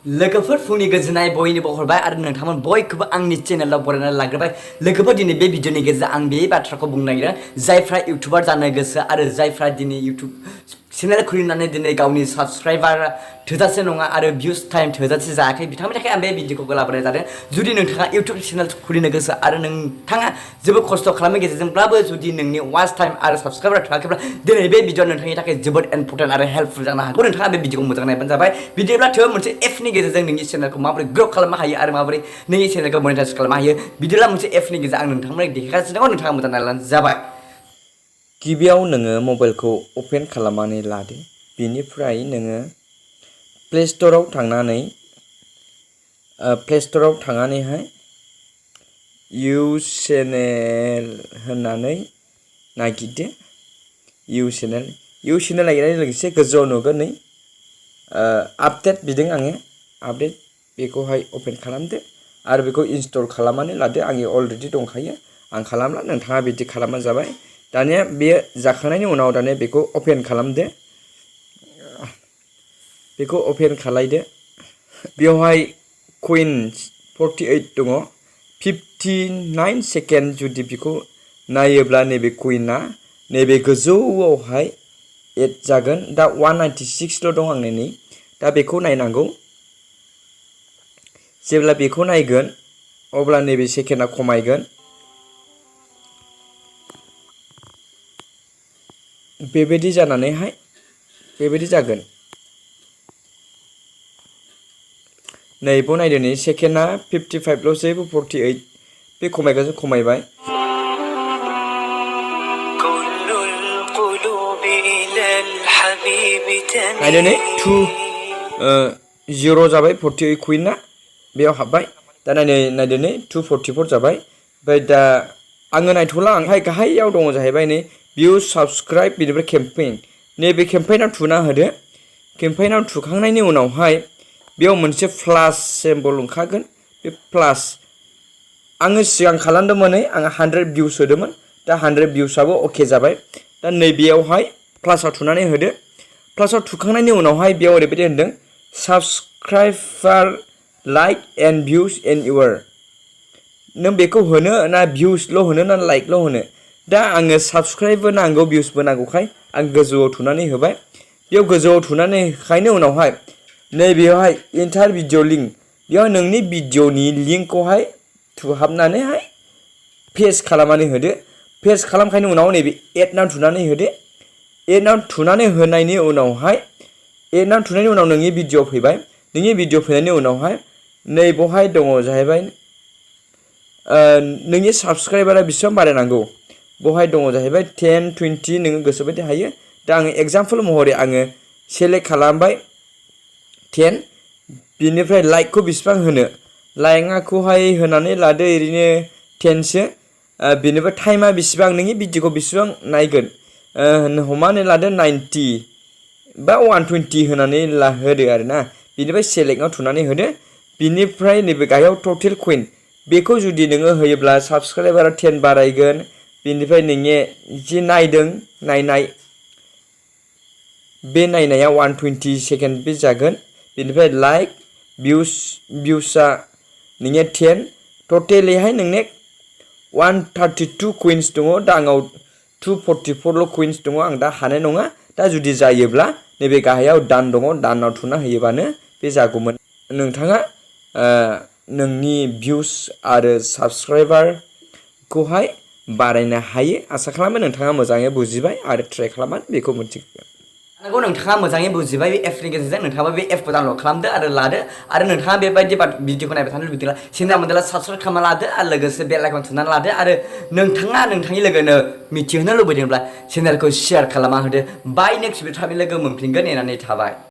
लोगोफोर फुंनि गोजोननाय बयनिबो हरबाय आरो नोंथांमोन बयखौबो आंनि चेनेलाव बरायनानै लाग्रोबाय। लोगोफोर दिनै बे भिडिअनि गेजेरजों आं बे बाथ्राखौ बुंनो नागिरदों जायफ्रा इउटुबार जानो गोसो आरो जायफ्रा दिनै इउटुब चेनेल खुलिनानै दिनै गावनि साबस्क्राइबार थोजासे नङा आरो भिउस टाइम थोजासे जायाखै बिथांमोननि थाखाय आं बे भिडिअखौ लाबोनाय जादों। जुदि नोंथाङा इउटुब चेनेल खुलिनो गोसो आरो नोंथाङा जोबोद खस्थ' खालामनायनि गेजेरजोंब्लाबो जुदि नोंनि वाच टाइम आरो साबस्क्राइबार थायाखैब्ला दिनै बे भिडिअआ नोंथांनि थाखाय जोबोद इम्परटेन्ट आरो हेल्पफुल जानो हागौ। नोंथाङा बे भिडिअखौ मोजां नायबानो जाबाय। बिदिब्ला मोनसे एपनि गेजेरजों नोंनि चेनेलखौ माबोरै ग्र' खालामनो हायो आरो माबोरै नोंनि चेनेलखौ मनिटाइज खालामनो हायो बिदिब्ला मोनसे एपनि गेजेरजों आं नोंथांमोननो देखायगासिनो दङ। नोंथाङा मोजां नायब्लानो जाबाय। गिबियाव नोङो मबाइलखौ अपेन खालामनानै लादो। बेनिफ्राय नोङो प्ले स्ट'राव थांनानैहाय इउ चेनेल होननानै नागिरदो। इउ चेनेल नागिरनाय लोगोसे गोजौआव नुगोन नै आपडेट बिदों आङो आपडेट बेखौहाय अपेन खालामदो आरो बेखौ इनस्टल खालामनानै लादो। आंनि अलरेडि दंखायो, आं खालामला, नोंथाङा बिदि खालामबानो जाबाय। दानिया बेयो जाखांनायनि उनाव दानिया बेखौ अपेन खालामदो। बेखौ अपेन खालायदो। बेवहाय कुइन 48 दङ। 59 सेकेन्ड जुदि बेखौ नायोब्ला नैबे कुइना नैबे गोजौआवहाय एड जागोन। दा 196ल' दं आंनि नै। दा बेखौ नायनांगौ। जेब्ला बेखौ नायगोन अब्ला नैबे सेकेन्डआ खमायगोन। बेबायदि जानानैहाय बेबायदि जागोन। नैबाव नायदो नै सेकेन्डआ 55ल'सै 48 बे खमायगासिनो खमायबाय। नायदो नै 0 जाबाय 48 कुइना बेयाव हाबबाय। दा नायदो नै 244 जाबाय। ओमफ्राय दा आङो नायथ'ला, आंहाय गाहायाव दङ जाहैबाय नै भिउ साबस्क्राइब बेनिफ्राय केम्पेइन। नैबे केम्पेइनाव थुना होदो। केम्पेइनाव थुखांनायनि उनावहाय बेयाव मोनसे प्लास सिम्बल ओंखारगोन। बे प्लास आङो सिगां खालामदोंमोन, आङो 100 भिउस होदोंमोन। दा 100 भिउसआबो अके जाबाय। दा नैबेयावहाय प्लासआव थुनानै होदो। प्लासआव थुखांनायनि उनावहाय बेयाव ओरैबायदि होनदों साबस्क्राइबार लाइक एन्ड भिउस इन इउर। नों बेखौ होनो ना भिउसल' होनो ना लाइकल' होनो? दा आङो साबस्क्राइबबो नांगौ भिउसबो नांगौखाय आं गोजौआव थुनानै होबाय। बेयाव गोजौआव थुनानै होखांनायनि उनावहाय नैबेयावहाय इन्टार भिडिअ लिंक, बेयाव नोंनि भिडिअनि लिंकखौहाय थुहाबनानैहाय पेस्ट खालामनानै होदो। पेस्ट खालामखांनायनि उनाव नैबे एडनाव थुनानै होदो। एडनाव थुनानै होनायनि उनावहाय नोंनि भिडिअ फैबाय। नोंनि भिडिअ फैनायनि उनावहाय नैबावहाय दङ जाहैबाय नोंनि साबस्क्राइबारा बेसेबां बारायनांगौ। बेवहाय दङ जाहैबाय 10, 20 नोङो गोसोबायदि हायो। दा आङो एगजामपोल महरै आङो सेलेक्ट खालामबाय 10। बिनिफ्राय लाइकखौ बेसेबां होनो, लाइकखौहाय होनानै लादो ओरैनो 10सो। बिनिफ्राय टाइमा बेसेबां, नोंनि भिडिअखौ बेसेबां नायगोन हमनानै लादो 90 बा 120 होनानै होदो आरोना। बिनिफ्राय सेलेक्टआव थुनानै होदो। बिनिफ्राय नैबे गाहायाव टटेल कुइन बेखौ जुदि नोङो होयोब्ला साबस्क्राइबारा 10 बारायगोन। बिनिफ्राय नोंनि जि नायदों नायनाय बे नायनाया 120 सेकेन्ड बे जागोन। बिनिफ्राय लाइक भिउसआ नोंनिया 10 टटेलैहाय नोंने 132 कुइन्स दङ। दा आंनाव 244ल' कुइन्स दङ। आं दा हानाय नङा। दा जुदि जायोब्ला नैबे गाहायाव दान दङ, दानाव थुना होयोबानो बे जागौमोन। नोंथाङा नोंनि भिउस आरो साबस्क्राइबारखौहाय बारायनो हायो। आसा खालामो नोंथाङा मोजाङै बुजिबाय आरो ट्राइ खालामनानै बेखौ मोनथिगोन। नंगौ, नोंथाङा मोजाङै बुजिबाय। बे एपनि गेजेरजों नोंथाङाबो बे एपखौ डाउनलड खालामदो आरो लादो। आरो नोंथाङा बेबायदि भिडिअखौ नायबाय थानो लुबैदोंब्ला चेनेल मोनदोंब्ला साबस्क्राइब खालामना लादो आरो लोगोसे बेल आइकन थुनानै लादो। आरो नोंथाङा नोंथांनि लोगोनो मिथिहोनो लुबैदोंब्ला चेनेलखौ शेयार खालामना होदो। बाय नेक्स्ट भिडिअ' लोगो मोनफिनगोन नेनानै थाबाय।